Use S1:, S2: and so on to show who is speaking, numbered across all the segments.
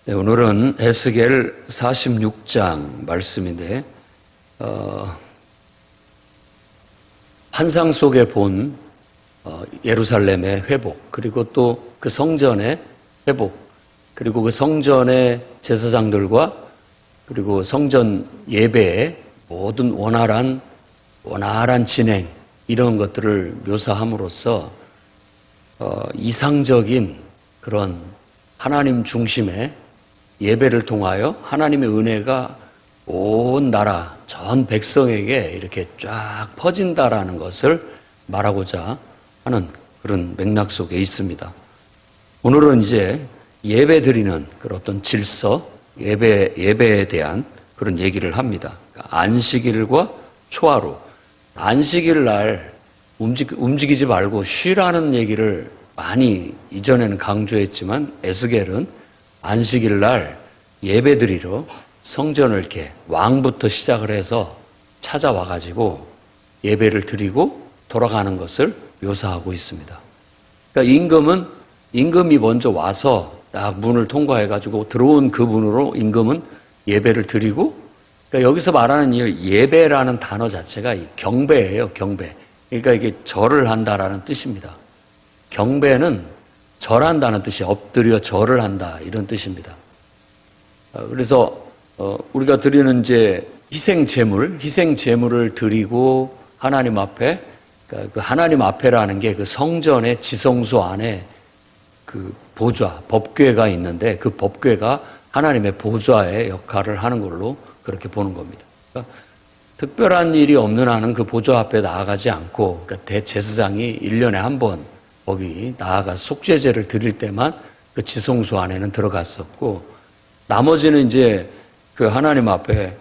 S1: 네, 오늘은 에스겔 46장 말씀인데 환상 속에 본 예루살렘의 회복, 그리고 또 그 성전의 회복, 그리고 그 성전의 제사장들과 그리고 성전 예배의 모든 원활한 진행, 이런 것들을 묘사함으로써 이상적인 그런 하나님 중심의 예배를 통하여 하나님의 은혜가 온 나라 전 백성에게 이렇게 쫙 퍼진다라는 것을 말하고자 하는 그런 맥락 속에 있습니다. 오늘은 이제 예배 드리는 그런 어떤 질서, 예배에 대한 그런 얘기를 합니다. 그러니까 안식일과 초하루, 안식일 날 움직이지 말고 쉬라는 얘기를 많이 이전에는 강조했지만 에스겔은 안식일 날 예배 드리러 성전을 이렇게 왕부터 시작을 해서 찾아와 가지고 예배를 드리고 돌아가는 것을 묘사하고 있습니다. 그러니까 임금이 먼저 와서 딱 문을 통과해 가지고 들어온 그 문으로 임금은 예배를 드리고, 그러니까 여기서 말하는 이 예배라는 단어 자체가 경배예요, 경배. 그러니까 이게 절을 한다라는 뜻입니다. 경배는 절한다는 뜻이 엎드려 절을 한다, 이런 뜻입니다. 그래서 우리가 드리는 이제 희생 제물을 드리고 하나님 앞에, 그러니까 그 하나님 앞에라는 게 그 성전의 지성소 안에 그 보좌, 법궤가 있는데 그 법궤가 하나님의 보좌의 역할을 하는 걸로 그렇게 보는 겁니다. 그러니까 특별한 일이 없는 한은 그 보좌 앞에 나아가지 않고, 그러니까 대제사장이 1년에 한 번 거기 나아가서 속죄제를 드릴 때만 그 지성소 안에는 들어갔었고, 나머지는 이제 그 하나님 앞에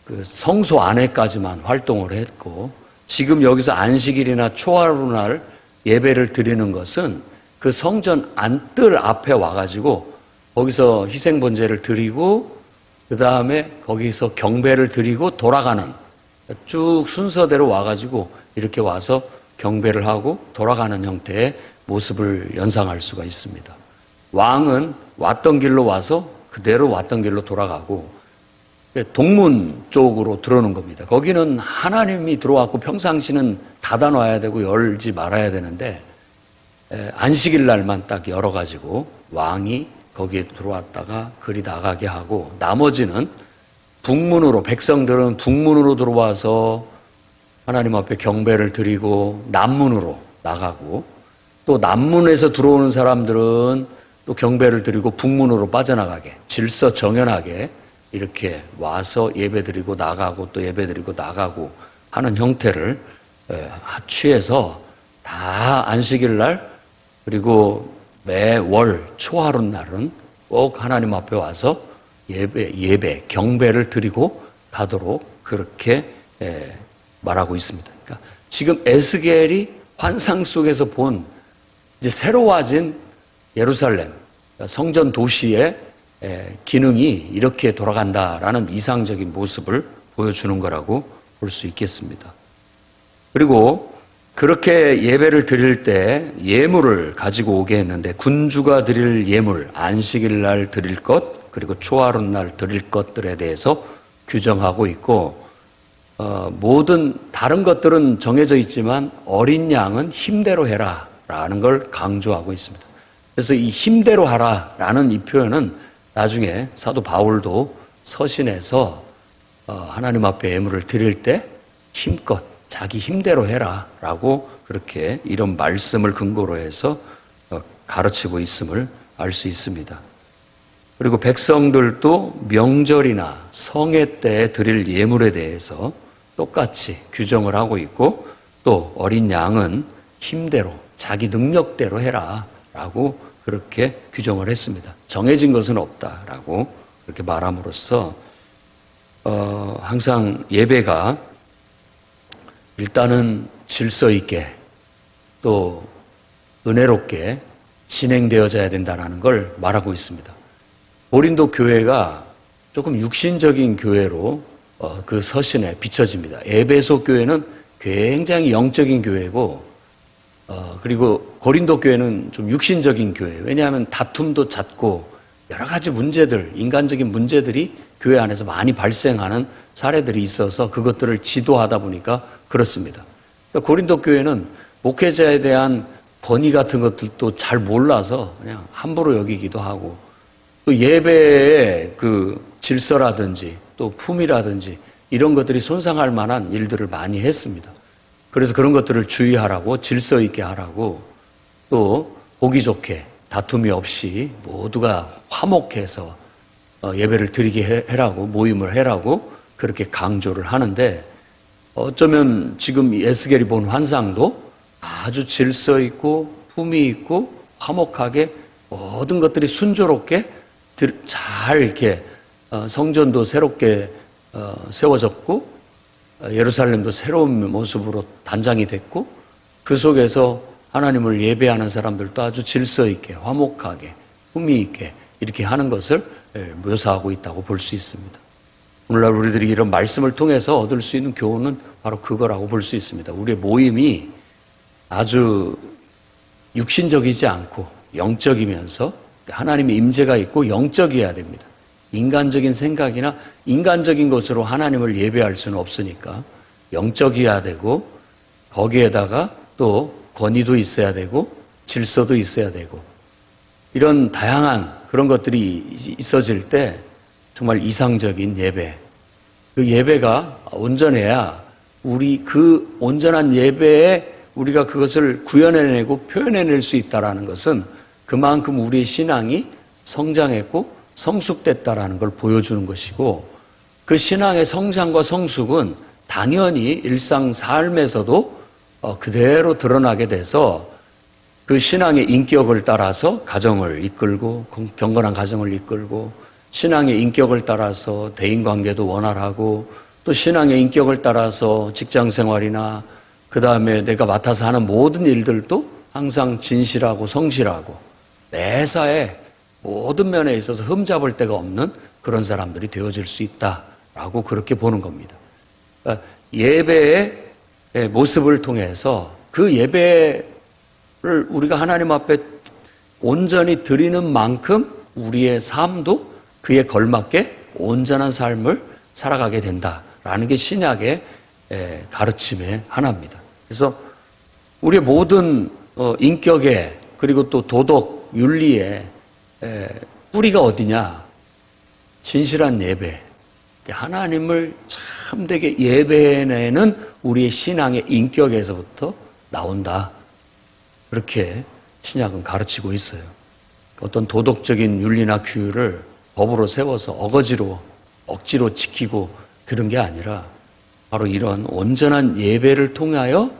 S1: 그 성소 안에까지만 활동을 했고, 지금 여기서 안식일이나 초하루날 예배를 드리는 것은 그 성전 안뜰 앞에 와가지고 거기서 희생번제를 드리고 그 다음에 거기서 경배를 드리고 돌아가는, 쭉 순서대로 와가지고 이렇게 와서 경배를 하고 돌아가는 형태의 모습을 연상할 수가 있습니다. 왕은 왔던 길로 와서 그대로 왔던 길로 돌아가고 동문 쪽으로 들어오는 겁니다. 거기는 하나님이 들어왔고 평상시는 닫아놔야 되고 열지 말아야 되는데 안식일 날만 딱 열어가지고 왕이 거기에 들어왔다가 그리 나가게 하고, 나머지는 북문으로, 백성들은 북문으로 들어와서 하나님 앞에 경배를 드리고 남문으로 나가고, 또 남문에서 들어오는 사람들은 또 경배를 드리고 북문으로 빠져나가게, 질서 정연하게 이렇게 와서 예배드리고 나가고 또 예배드리고 나가고 하는 형태를 취해서 다 안식일 날 그리고 매월 초하루 날은 꼭 하나님 앞에 와서 예배, 경배를 드리고 가도록 그렇게 말하고 있습니다. 그러니까 지금 에스겔이 환상 속에서 본 이제 새로워진 예루살렘, 성전 도시의 기능이 이렇게 돌아간다라는 이상적인 모습을 보여주는 거라고 볼 수 있겠습니다. 그리고 그렇게 예배를 드릴 때 예물을 가지고 오게 했는데, 군주가 드릴 예물, 안식일 날 드릴 것, 그리고 초하루 날 드릴 것들에 대해서 규정하고 있고, 모든 다른 것들은 정해져 있지만 어린 양은 힘대로 해라 라는 걸 강조하고 있습니다. 그래서 이 힘대로 하라라는 이 표현은 나중에 사도 바울도 서신에서 하나님 앞에 예물을 드릴 때 힘껏 자기 힘대로 해라 라고 그렇게 이런 말씀을 근거로 해서 가르치고 있음을 알 수 있습니다. 그리고 백성들도 명절이나 성회 때 드릴 예물에 대해서 똑같이 규정을 하고 있고, 또 어린 양은 힘대로 자기 능력대로 해라 라고 그렇게 규정을 했습니다. 정해진 것은 없다라고 그렇게 말함으로써 항상 예배가 일단은 질서 있게 또 은혜롭게 진행되어져야 된다는 걸 말하고 있습니다. 고린도 교회가 조금 육신적인 교회로 그 서신에 비춰집니다. 에베소 교회는 굉장히 영적인 교회고, 그리고 고린도 교회는 좀 육신적인 교회예요. 왜냐하면 다툼도 잦고 여러 가지 문제들, 인간적인 문제들이 교회 안에서 많이 발생하는 사례들이 있어서 그것들을 지도하다 보니까 그렇습니다. 그러니까 고린도 교회는 목회자에 대한 권위 같은 것들도 잘 몰라서 그냥 함부로 여기기도 하고, 또 예배의 그 질서라든지 또 품이라든지 이런 것들이 손상할 만한 일들을 많이 했습니다. 그래서 그런 것들을 주의하라고, 질서 있게 하라고, 또 보기 좋게 다툼이 없이 모두가 화목해서 예배를 드리게 해라고, 모임을 해라고 그렇게 강조를 하는데, 어쩌면 지금 에스겔이 본 환상도 아주 질서 있고 품이 있고 화목하게 모든 것들이 순조롭게 잘 이렇게 성전도 새롭게 세워졌고 예루살렘도 새로운 모습으로 단장이 됐고 그 속에서 하나님을 예배하는 사람들도 아주 질서 있게 화목하게 품위 있게 이렇게 하는 것을 묘사하고 있다고 볼 수 있습니다. 오늘날 우리들이 이런 말씀을 통해서 얻을 수 있는 교훈은 바로 그거라고 볼 수 있습니다. 우리의 모임이 아주 육신적이지 않고 영적이면서 하나님의 임재가 있고 영적이어야 됩니다. 인간적인 생각이나 인간적인 것으로 하나님을 예배할 수는 없으니까 영적이어야 되고, 거기에다가 또 권위도 있어야 되고 질서도 있어야 되고, 이런 다양한 그런 것들이 있어질 때 정말 이상적인 예배, 그 예배가 온전해야 우리 그 온전한 예배에 우리가 그것을 구현해내고 표현해낼 수 있다는 것은 그만큼 우리의 신앙이 성장했고 성숙됐다라는 걸 보여주는 것이고, 그 신앙의 성장과 성숙은 당연히 일상 삶에서도 그대로 드러나게 돼서 그 신앙의 인격을 따라서 가정을 이끌고, 경건한 가정을 이끌고, 신앙의 인격을 따라서 대인관계도 원활하고, 또 신앙의 인격을 따라서 직장생활이나 그 다음에 내가 맡아서 하는 모든 일들도 항상 진실하고 성실하고 매사에 모든 면에 있어서 흠잡을 데가 없는 그런 사람들이 되어질 수 있다라고 그렇게 보는 겁니다. 그러니까 예배의 모습을 통해서 그 예배를 우리가 하나님 앞에 온전히 드리는 만큼 우리의 삶도 그에 걸맞게 온전한 삶을 살아가게 된다라는 게 신약의 가르침의 하나입니다. 그래서 우리의 모든 인격의 그리고 또 도덕, 윤리의 뿌리가 어디냐? 진실한 예배. 하나님을 참되게 예배내는 우리의 신앙의 인격에서부터 나온다. 그렇게 신약은 가르치고 있어요. 어떤 도덕적인 윤리나 규율을 법으로 세워서 억지로 지키고 그런 게 아니라 바로 이런 온전한 예배를 통하여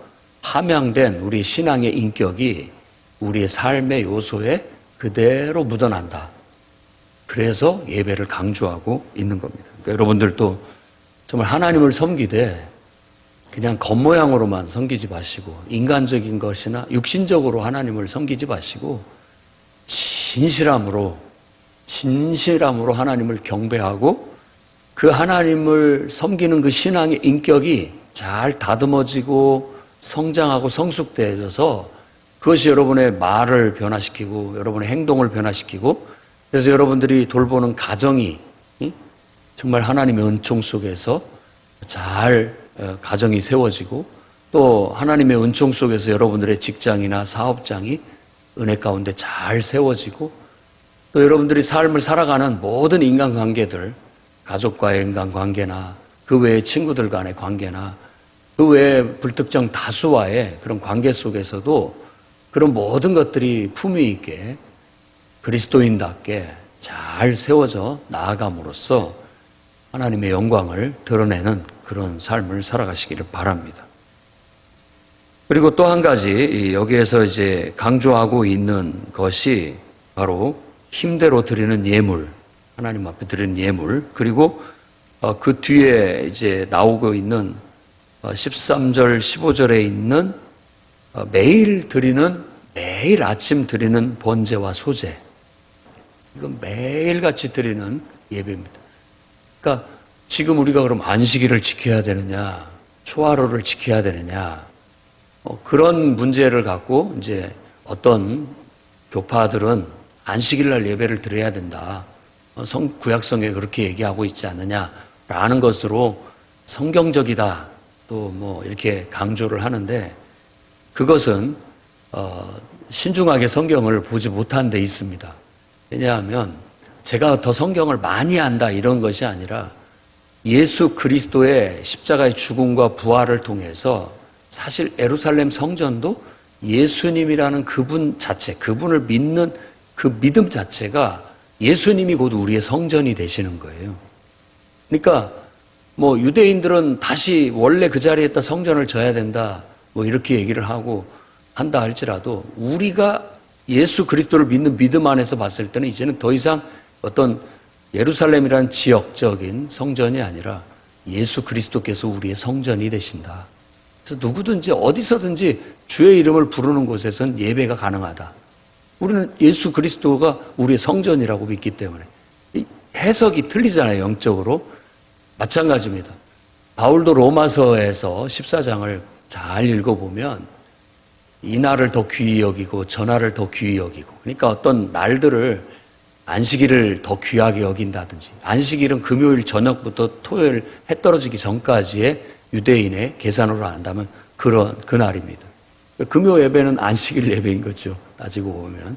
S1: 함양된 우리 신앙의 인격이 우리의 삶의 요소에 그대로 묻어난다. 그래서 예배를 강조하고 있는 겁니다. 그러니까 여러분들도 정말 하나님을 섬기되 그냥 겉모양으로만 섬기지 마시고, 인간적인 것이나 육신적으로 하나님을 섬기지 마시고 진실함으로 하나님을 경배하고 그 하나님을 섬기는 그 신앙의 인격이 잘 다듬어지고 성장하고 성숙되어져서 그것이 여러분의 말을 변화시키고 여러분의 행동을 변화시키고, 그래서 여러분들이 돌보는 가정이 정말 하나님의 은총 속에서 잘 가정이 세워지고, 또 하나님의 은총 속에서 여러분들의 직장이나 사업장이 은혜 가운데 잘 세워지고, 또 여러분들이 삶을 살아가는 모든 인간관계들, 가족과의 인간관계나 그 외의 친구들 간의 관계나 그 외의 불특정 다수와의 그런 관계 속에서도 그런 모든 것들이 품위 있게 그리스도인답게 잘 세워져 나아감으로써 하나님의 영광을 드러내는 그런 삶을 살아가시기를 바랍니다. 그리고 또 한 가지 여기에서 이제 강조하고 있는 것이 바로 힘대로 드리는 예물, 하나님 앞에 드리는 예물, 그리고 그 뒤에 이제 나오고 있는 13절, 15절에 있는 매일 아침 드리는 번제와 소제. 이건 매일같이 드리는 예배입니다. 그러니까 지금 우리가 그럼 안식일을 지켜야 되느냐, 초하루를 지켜야 되느냐, 그런 문제를 갖고 이제 어떤 교파들은 안식일 날 예배를 드려야 된다. 구약성에 그렇게 얘기하고 있지 않느냐라는 것으로 성경적이다. 또 뭐 이렇게 강조를 하는데 그것은 신중하게 성경을 보지 못한 데 있습니다. 왜냐하면 제가 더 성경을 많이 안다 이런 것이 아니라 예수 그리스도의 십자가의 죽음과 부활을 통해서 사실 예루살렘 성전도 예수님이라는 그분 자체, 그분을 믿는 그 믿음 자체가 예수님이 곧 우리의 성전이 되시는 거예요. 그러니까 뭐 유대인들은 다시 원래 그 자리에 있다 성전을 져야 된다 뭐 이렇게 얘기를 하고 한다 할지라도 우리가 예수 그리스도를 믿는 믿음 안에서 봤을 때는 이제는 더 이상 어떤 예루살렘이라는 지역적인 성전이 아니라 예수 그리스도께서 우리의 성전이 되신다. 그래서 누구든지 어디서든지 주의 이름을 부르는 곳에선 예배가 가능하다. 우리는 예수 그리스도가 우리의 성전이라고 믿기 때문에 해석이 틀리잖아요. 영적으로. 마찬가지입니다. 바울도 로마서에서 14장을 잘 읽어보면 이 날을 더 귀히 여기고 저 날을 더 귀히 여기고 그러니까 어떤 날들을 안식일을 더 귀하게 여긴다든지 안식일은 금요일 저녁부터 토요일 해 떨어지기 전까지의 유대인의 계산으로 한다면 그런 그날입니다. 금요 예배는 안식일 예배인 거죠. 따지고 보면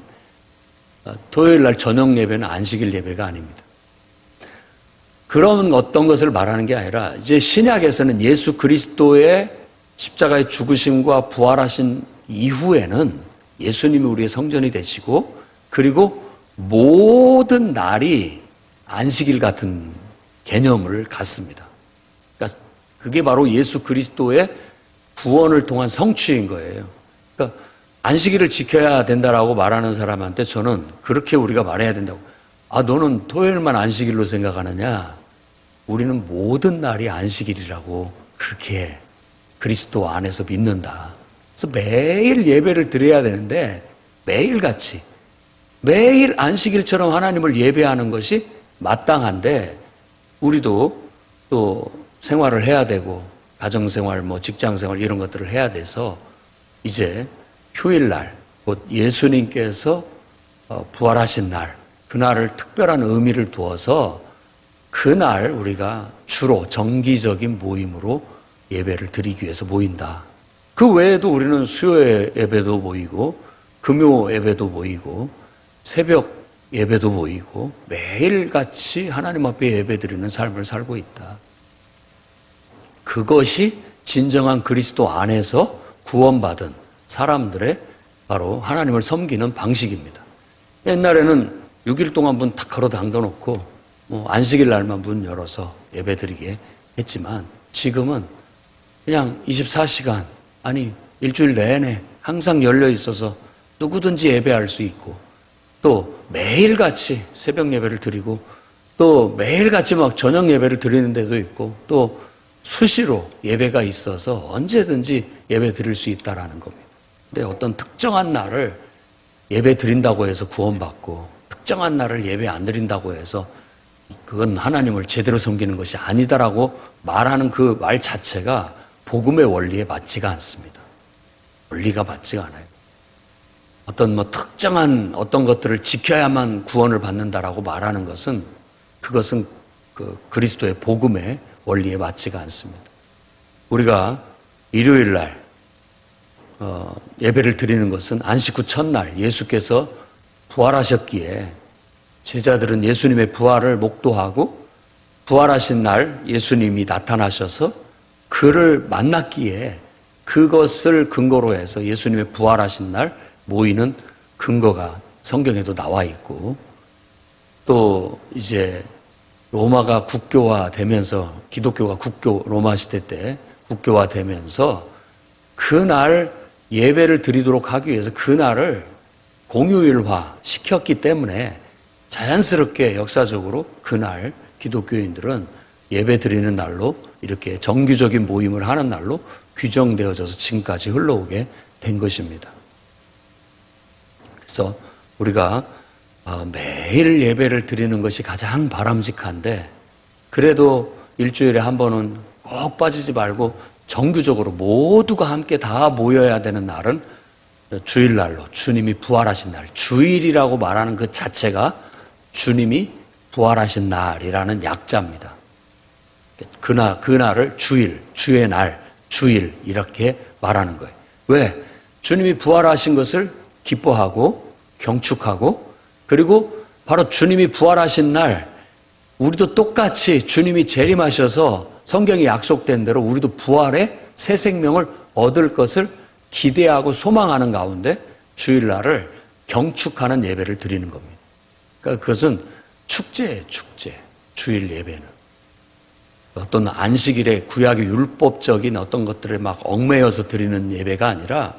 S1: 토요일 날 저녁 예배는 안식일 예배가 아닙니다. 그런 어떤 것을 말하는 게 아니라 이제 신약에서는 예수 그리스도의 십자가의 죽으심과 부활하신 이후에는 예수님이 우리의 성전이 되시고 그리고 모든 날이 안식일 같은 개념을 갖습니다. 그러니까 그게 바로 예수 그리스도의 구원을 통한 성취인 거예요. 그러니까 안식일을 지켜야 된다라고 말하는 사람한테 저는 그렇게 우리가 말해야 된다고. 아, 너는 토요일만 안식일로 생각하느냐? 우리는 모든 날이 안식일이라고 그렇게 그리스도 안에서 믿는다. 그래서 매일 예배를 드려야 되는데 매일같이 매일 안식일처럼 하나님을 예배하는 것이 마땅한데 우리도 또 생활을 해야 되고 가정생활, 뭐 직장생활 이런 것들을 해야 돼서 이제 휴일날, 곧 예수님께서 부활하신 날, 그날을 특별한 의미를 두어서 그날 우리가 주로 정기적인 모임으로 예배를 드리기 위해서 모인다. 그 외에도 우리는 수요 예배도 모이고 금요 예배도 모이고 새벽 예배도 모이고 매일같이 하나님 앞에 예배드리는 삶을 살고 있다. 그것이 진정한 그리스도 안에서 구원받은 사람들의 바로 하나님을 섬기는 방식입니다. 옛날에는 6일 동안 문 탁 걸어 잠궈놓고 안식일 날만 문 열어서 예배드리게 했지만 지금은 그냥 24시간 아니 일주일 내내 항상 열려 있어서 누구든지 예배할 수 있고 또 매일같이 새벽 예배를 드리고 또 매일같이 막 저녁 예배를 드리는 데도 있고 또 수시로 예배가 있어서 언제든지 예배 드릴 수 있다라는 겁니다. 근데 어떤 특정한 날을 예배 드린다고 해서 구원받고 특정한 날을 예배 안 드린다고 해서 그건 하나님을 제대로 섬기는 것이 아니다라고 말하는 그 말 자체가 복음의 원리에 맞지가 않습니다. 원리가 맞지가 않아요. 어떤 특정한 어떤 것들을 지켜야만 구원을 받는다라고 말하는 것은 그것은 그 그리스도의 복음의 원리에 맞지가 않습니다. 우리가 일요일 날 예배를 드리는 것은 안식 후 첫날 예수께서 부활하셨기에 제자들은 예수님의 부활을 목도하고 부활하신 날 예수님이 나타나셔서 그를 만났기에 그것을 근거로 해서 예수님의 부활하신 날 모이는 근거가 성경에도 나와 있고 또 이제 로마가 국교화되면서 기독교가 로마 시대 때 국교화되면서 그날 예배를 드리도록 하기 위해서 그날을 공휴일화 시켰기 때문에 자연스럽게 역사적으로 그날 기독교인들은 예배 드리는 날로 이렇게 정규적인 모임을 하는 날로 규정되어져서 지금까지 흘러오게 된 것입니다. 그래서 우리가 매일 예배를 드리는 것이 가장 바람직한데 그래도 일주일에 한 번은 꼭 빠지지 말고 정규적으로 모두가 함께 다 모여야 되는 날은 주일날로, 주님이 부활하신 날, 주일이라고 말하는 그 자체가 주님이 부활하신 날이라는 약자입니다. 그날을 주일, 주의 날, 주일 이렇게 말하는 거예요. 왜? 주님이 부활하신 것을 기뻐하고 경축하고, 그리고 바로 주님이 부활하신 날 우리도 똑같이 주님이 재림하셔서 성경에 약속된 대로 우리도 부활의 새 생명을 얻을 것을 기대하고 소망하는 가운데 주일날을 경축하는 예배를 드리는 겁니다. 그러니까 그것은 축제예요, 축제. 주일 예배는. 어떤 안식일에 구약의 율법적인 어떤 것들에 막 얽매여서 드리는 예배가 아니라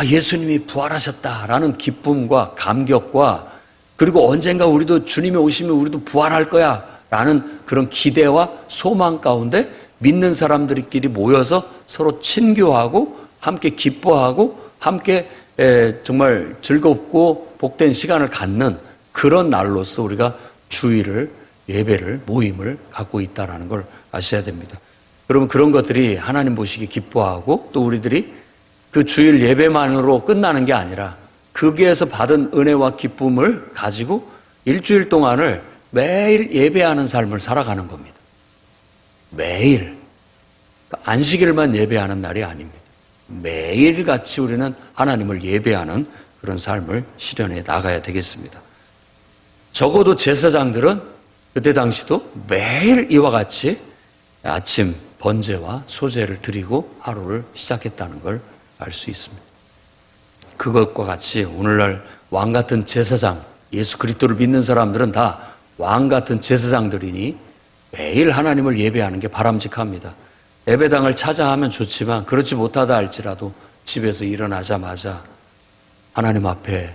S1: 예수님이 부활하셨다라는 기쁨과 감격과, 그리고 언젠가 우리도 주님이 오시면 우리도 부활할 거야 라는 그런 기대와 소망 가운데 믿는 사람들끼리 모여서 서로 친교하고 함께 기뻐하고 함께 정말 즐겁고 복된 시간을 갖는 그런 날로서 우리가 주일을, 예배를, 모임을 갖고 있다는 걸 아셔야 됩니다. 그러면 그런 것들이 하나님 보시기 기뻐하고, 또 우리들이 그 주일 예배만으로 끝나는 게 아니라 거기에서 받은 은혜와 기쁨을 가지고 일주일 동안을 매일 예배하는 삶을 살아가는 겁니다. 매일. 안식일만 예배하는 날이 아닙니다. 매일같이 우리는 하나님을 예배하는 그런 삶을 실현해 나가야 되겠습니다. 적어도 제사장들은 그때 당시도 매일 이와 같이 아침 번제와 소제를 드리고 하루를 시작했다는 걸 알 수 있습니다. 그것과 같이 오늘날 왕같은 제사장, 예수 그리스도를 믿는 사람들은 다 왕같은 제사장들이니 매일 하나님을 예배하는 게 바람직합니다. 예배당을 찾아 하면 좋지만 그렇지 못하다 할지라도 집에서 일어나자마자 하나님 앞에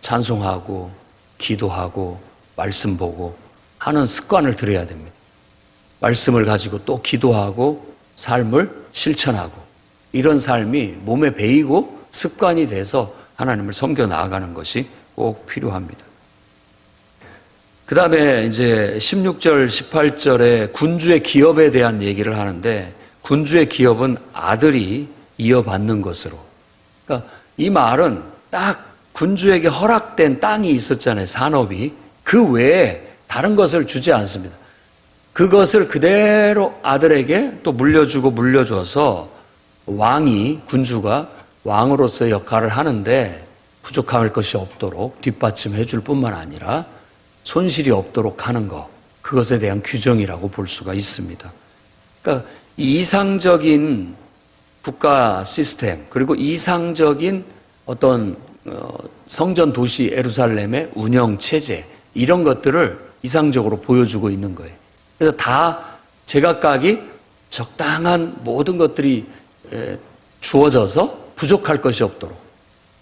S1: 찬송하고 기도하고 말씀 보고 하는 습관을 들여야 됩니다. 말씀을 가지고 또 기도하고 삶을 실천하고, 이런 삶이 몸에 배이고 습관이 돼서 하나님을 섬겨 나아가는 것이 꼭 필요합니다. 그 다음에 이제 16절, 18절에 군주의 기업에 대한 얘기를 하는데, 군주의 기업은 아들이 이어받는 것으로. 그러니까 이 말은 딱 군주에게 허락된 땅이 있었잖아요, 산업이. 그 외에 다른 것을 주지 않습니다. 그것을 그대로 아들에게 또 물려줘서 왕이, 군주가 왕으로서의 역할을 하는데 부족할 것이 없도록 뒷받침해 줄 뿐만 아니라 손실이 없도록 하는 것, 그것에 대한 규정이라고 볼 수가 있습니다. 그러니까 이상적인 국가 시스템, 그리고 이상적인 어떤 성전 도시 예루살렘의 운영 체제, 이런 것들을 이상적으로 보여주고 있는 거예요. 그래서 다 제각각이 적당한 모든 것들이 주어져서 부족할 것이 없도록,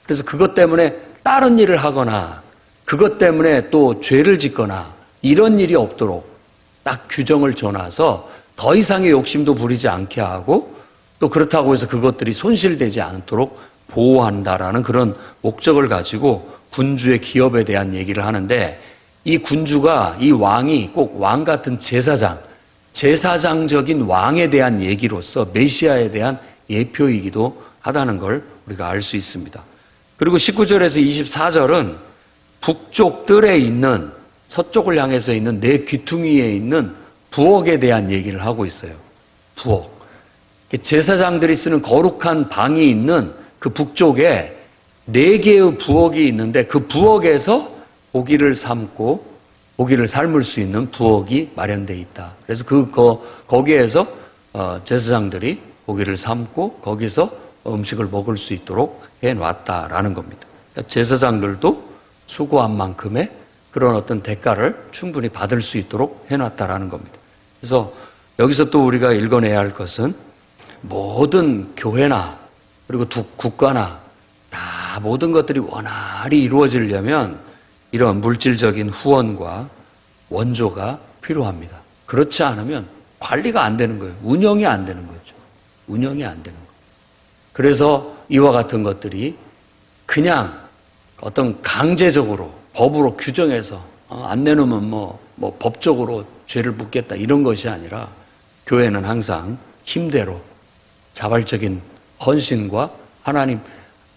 S1: 그래서 그것 때문에 다른 일을 하거나 그것 때문에 또 죄를 짓거나 이런 일이 없도록 딱 규정을 정해서 더 이상의 욕심도 부리지 않게 하고, 또 그렇다고 해서 그것들이 손실되지 않도록 보호한다라는 그런 목적을 가지고 군주의 기업에 대한 얘기를 하는데, 이 군주가, 이 왕이 꼭 왕 같은 제사장적인 왕에 대한 얘기로서 메시아에 대한 예표이기도 하다는 걸 우리가 알 수 있습니다. 그리고 19절에서 24절은 북쪽 뜰에 있는, 서쪽을 향해서 있는 네 귀퉁이에 있는 부엌에 대한 얘기를 하고 있어요. 부엌. 제사장들이 쓰는 거룩한 방이 있는 그 북쪽에 네 개의 부엌이 있는데, 그 부엌에서 고기를 삶고 고기를 삶을 수 있는 부엌이 마련되어 있다. 그래서 거기에서 제사장들이 고기를 삶고 거기서 음식을 먹을 수 있도록 해놨다라는 겁니다. 그러니까 제사장들도 수고한 만큼의 그런 어떤 대가를 충분히 받을 수 있도록 해놨다라는 겁니다. 그래서 여기서 또 우리가 읽어내야 할 것은, 모든 교회나 그리고 국가나 다 모든 것들이 원활히 이루어지려면 이런 물질적인 후원과 원조가 필요합니다. 그렇지 않으면 관리가 안 되는 거예요. 운영이 안 되는 거죠. 운영이 안 되는 거예요. 그래서 이와 같은 것들이 그냥 어떤 강제적으로 법으로 규정해서 안 내놓으면 뭐 법적으로 죄를 묻겠다, 이런 것이 아니라, 교회는 항상 힘대로 자발적인 헌신과 하나님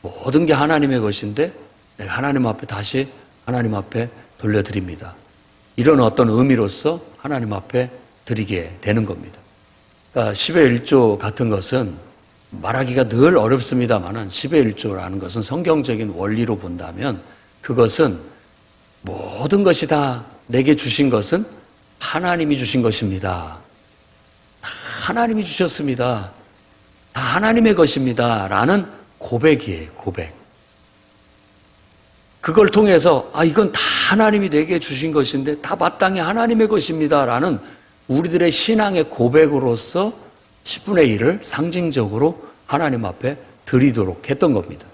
S1: 모든 게 하나님의 것인데 내가 하나님 앞에 다시 하나님 앞에 돌려드립니다. 이런 어떤 의미로서 하나님 앞에 드리게 되는 겁니다. 그러니까 10의 1조 같은 것은 말하기가 늘 어렵습니다만 10의 1조라는 것은 성경적인 원리로 본다면 그것은 모든 것이 다 내게 주신 것은 하나님이 주신 것입니다. 다 하나님이 주셨습니다. 다 하나님의 것입니다. 라는 고백이에요. 고백. 그걸 통해서 이건 다 하나님이 내게 주신 것인데 다 마땅히 하나님의 것입니다. 라는 우리들의 신앙의 고백으로서 10분의 1을 상징적으로 하나님 앞에 드리도록 했던 겁니다.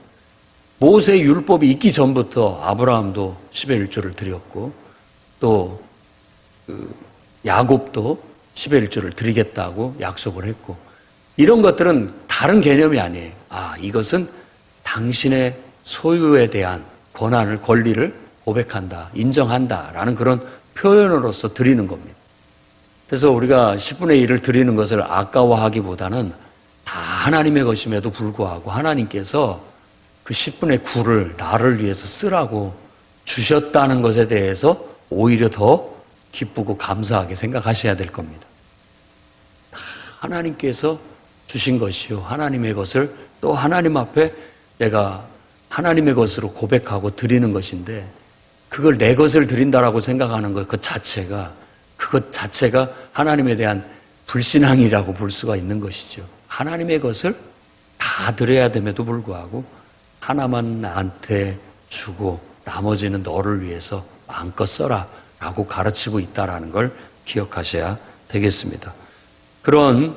S1: 모세의 율법이 있기 전부터 아브라함도 10의 1조를 드렸고 또 야곱도 10의 1조를 드리겠다고 약속을 했고 이런 것들은 다른 개념이 아니에요. 이것은 당신의 소유에 대한 권한을, 권리를 고백한다, 인정한다 라는 그런 표현으로서 드리는 겁니다. 그래서 우리가 10분의 1을 드리는 것을 아까워하기보다는 다 하나님의 것임에도 불구하고 하나님께서 그 10분의 9를 나를 위해서 쓰라고 주셨다는 것에 대해서 오히려 더 기쁘고 감사하게 생각하셔야 될 겁니다. 하나님께서 주신 것이요. 하나님의 것을 또 하나님 앞에 내가 하나님의 것으로 고백하고 드리는 것인데 그걸 내 것을 드린다라고 생각하는 것 그것 자체가 하나님에 대한 불신앙이라고 볼 수가 있는 것이죠. 하나님의 것을 다 드려야 됨에도 불구하고 하나만 나한테 주고 나머지는 너를 위해서 마음껏 써라 라고 가르치고 있다는 걸 기억하셔야 되겠습니다. 그런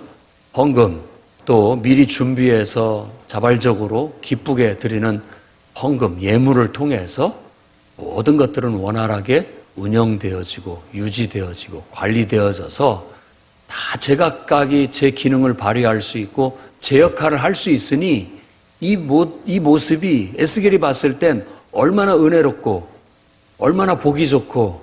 S1: 헌금 또 미리 준비해서 자발적으로 기쁘게 드리는 헌금, 예물을 통해서 모든 것들은 원활하게 운영되어지고 유지되어지고 관리되어져서 다 제각각이 제 기능을 발휘할 수 있고 제 역할을 할 수 있으니 이 모습이 에스겔이 봤을 땐 얼마나 은혜롭고 얼마나 보기 좋고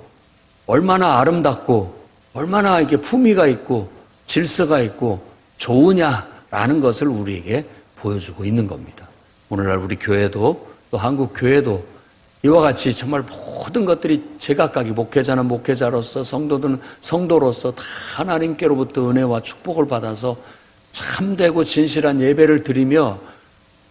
S1: 얼마나 아름답고 얼마나 이게 품위가 있고 질서가 있고 좋으냐라는 것을 우리에게 보여주고 있는 겁니다. 오늘날 우리 교회도 또 한국 교회도 이와 같이 정말 모든 것들이 제각각이 목회자는 목회자로서 성도들은 성도로서 다 하나님께로부터 은혜와 축복을 받아서 참되고 진실한 예배를 드리며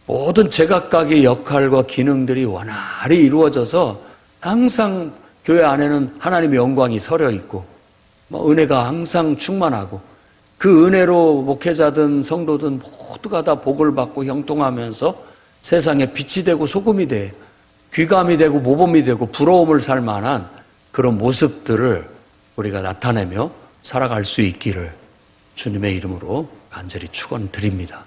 S1: 모든 제각각의 역할과 기능들이 원활히 이루어져서 항상 교회 안에는 하나님의 영광이 서려 있고 은혜가 항상 충만하고 그 은혜로 목회자든 성도든 모두가 다 복을 받고 형통하면서 세상에 빛이 되고 소금이 돼 귀감이 되고 모범이 되고 부러움을 살 만한 그런 모습들을 우리가 나타내며 살아갈 수 있기를 주님의 이름으로 간절히 축원드립니다.